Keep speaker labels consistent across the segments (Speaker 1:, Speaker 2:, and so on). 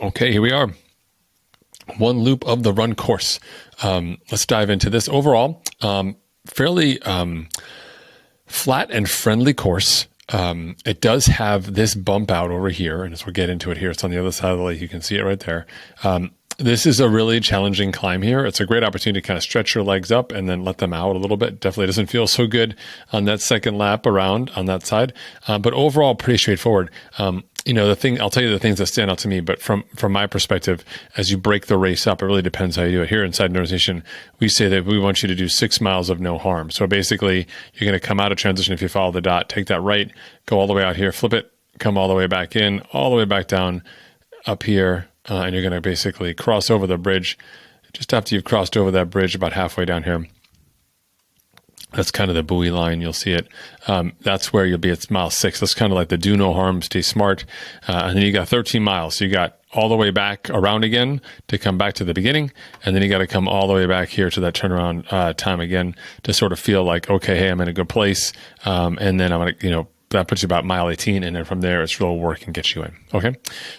Speaker 1: Okay, here we are. One loop of the run course. Let's dive into this. Overall, fairly flat and friendly course. It does have this bump out over here, and as we'll get into it here, it's on the other side of the lake. You can see it right there. This is a really challenging climb here. It's a great opportunity to kind of stretch your legs up and then let them out a little bit. Definitely doesn't feel so good on that second lap around on that side. But overall, pretty straightforward. The thing, I'll tell you the things that stand out to me, but from my perspective, as you break the race up, it really depends how you do it. Here inside Northern Nation, we say that we want you to do 6 miles of no harm. So basically, you're going to come out of transition if you follow the dot, take that right, go all the way out here, flip it, come all the way back in, all the way back down up here, and you're going to basically cross over the bridge. Just after you've crossed over that bridge, about halfway down here, that's kind of the buoy line. You'll see it. That's where you'll be at mile 6. That's kind of like the do no harm, stay smart. And then you got 13 miles. So you got all the way back around again to come back to the beginning. And then you got to come all the way back here to that turnaround time again to sort of feel like, okay, hey, I'm in a good place. And then I'm going to, that puts you about mile 18, and then from there, it's real work and gets you in. Okay,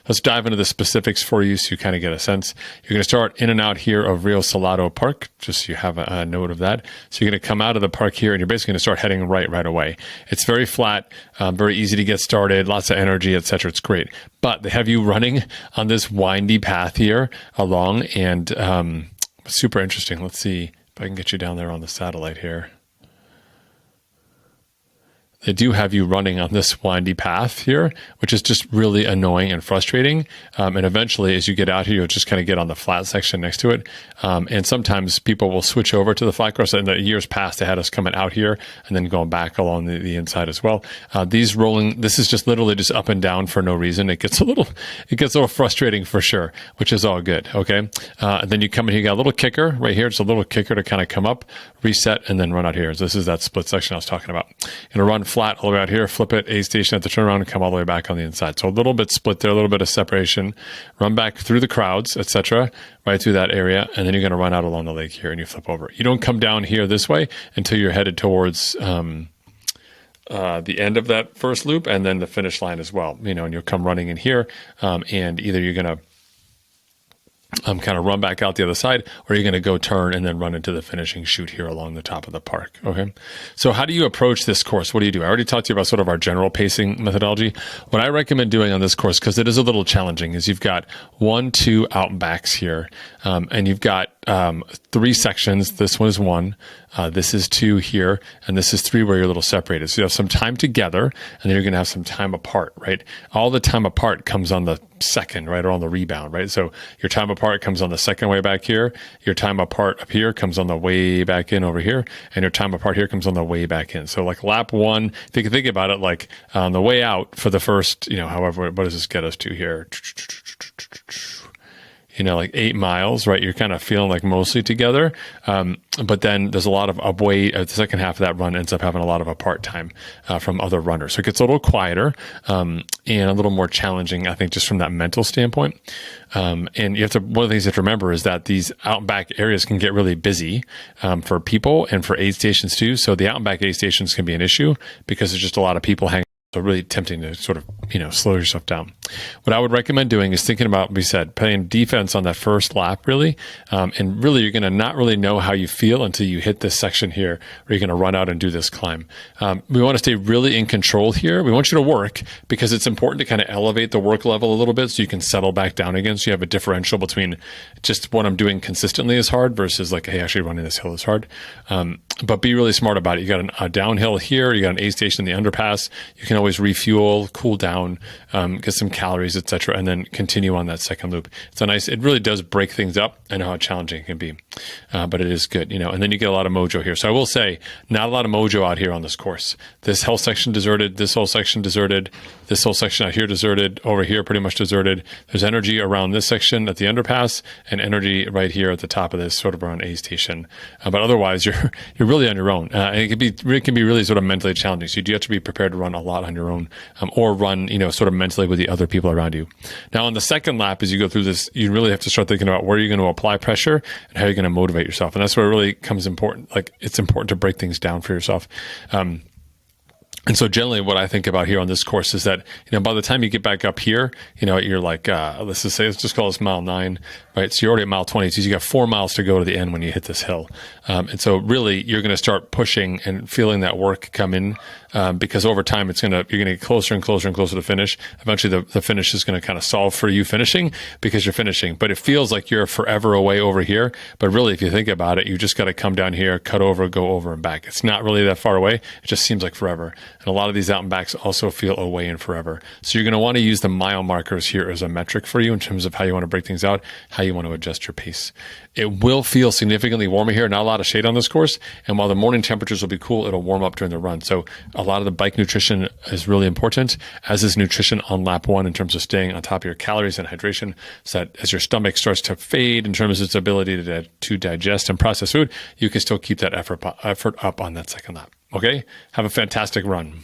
Speaker 1: let's dive into the specifics for you so you kind of get a sense. You're going to start in and out here of Rio Salado Park, just so you have a note of that. So you're going to come out of the park here, and you're basically going to start heading right away. It's very flat, very easy to get started, lots of energy, etc. It's great. But they have you running on this windy path here along, and super interesting. Let's see if I can get you down there on the satellite here. They do have you running on this windy path here, which is just really annoying and frustrating. And eventually, as you get out here, you'll just kind of get on the flat section next to it. And sometimes people will switch over to the flat course. In the years past, they had us coming out here and then going back along the inside as well. This is just literally just up and down for no reason. It gets a little frustrating for sure, which is all good. Okay. And then you come in here, you got a little kicker right here. It's a little kicker to kind of come up, reset, and then run out here. So this is that split section I was talking about. You're going to run flat all the way out here, flip it, aid station at the turnaround, and come all the way back on the inside. So a little bit split there, a little bit of separation. Run back through the crowds, etc., right through that area, and then you're going to run out along the lake here, and you flip over. You don't come down here this way until you're headed towards the end of that first loop, and then the finish line as well. And you'll come running in here, and either you're going to kind of run back out the other side, or you're going to go turn and then run into the finishing chute here along the top of the park. Okay. So how do you approach this course? What do you do? I already talked to you about sort of our general pacing methodology. What I recommend doing on this course, because it is a little challenging, is you've got 1, 2 out and backs here. And you've got 3 sections. This one is 1. This is 2 here, and this is 3 where you're a little separated. So you have some time together, and then you're going to have some time apart, right? All the time apart comes on the second, right, or on the rebound, right? So your time apart comes on the second way back here. Your time apart up here comes on the way back in over here, and your time apart here comes on the way back in. So like lap 1, if you can think about it, like on the way out for the first, however, what does this get us to here? Like 8 miles, right? You're kind of feeling like mostly together. But then there's a lot of upway. The second half of that run ends up having a lot of apart time from other runners. So it gets a little quieter and a little more challenging, I think, just from that mental standpoint. And one of the things you have to remember is that these out and back areas can get really busy for people and for aid stations too. So the out and back aid stations can be an issue because there's just a lot of people hanging. So really tempting to sort of, slow yourself down. What I would recommend doing is thinking about, we said, playing defense on that first lap, really. And really, you're going to not really know how you feel until you hit this section here where you're going to run out and do this climb. We want to stay really in control here. We want you to work because it's important to kind of elevate the work level a little bit so you can settle back down again. So you have a differential between just what I'm doing consistently is hard versus like, hey, actually running this hill is hard. But be really smart about it. You got a downhill here. You got an aid station in the underpass. You can always refuel, cool down, get some calories, etc., and then continue on that second loop. It really does break things up. I know how challenging it can be, but it is good, and then you get a lot of mojo here. So I will say, not a lot of mojo out here on this course. This whole section deserted, this whole section deserted, this whole section out here deserted, over here pretty much deserted. There's energy around this section at the underpass and energy right here at the top of this sort of around aid station. But otherwise, you're really on your own. And it can be really sort of mentally challenging. So you do have to be prepared to run a lot on your own, or run, sort of mentally with the other people around you. Now, on the second lap, as you go through this, you really have to start thinking about where you're going to apply pressure and how you're going to motivate yourself. And that's where it really comes important. Like, it's important to break things down for yourself. And so generally what I think about here on this course is that, by the time you get back up here, you're like, let's just call this mile 9, right? So you're already at mile 20. So you got 4 miles to go to the end when you hit this hill. And so really you're going to start pushing and feeling that work come in, because over time you're going to get closer and closer and closer to finish. Eventually the finish is going to kind of solve for you finishing because you're finishing, but it feels like you're forever away over here. But really, if you think about it, you just got to come down here, cut over, go over and back. It's not really that far away. It just seems like forever. And a lot of these out and backs also feel away and forever. So you're going to want to use the mile markers here as a metric for you in terms of how you want to break things out, how you want to adjust your pace. It will feel significantly warmer here. Not a lot of shade on this course. And while the morning temperatures will be cool, it'll warm up during the run. So a lot of the bike nutrition is really important, as is nutrition on lap 1 in terms of staying on top of your calories and hydration, so that as your stomach starts to fade in terms of its ability to digest and process food, you can still keep that effort up on that second lap. Okay? Have a fantastic run.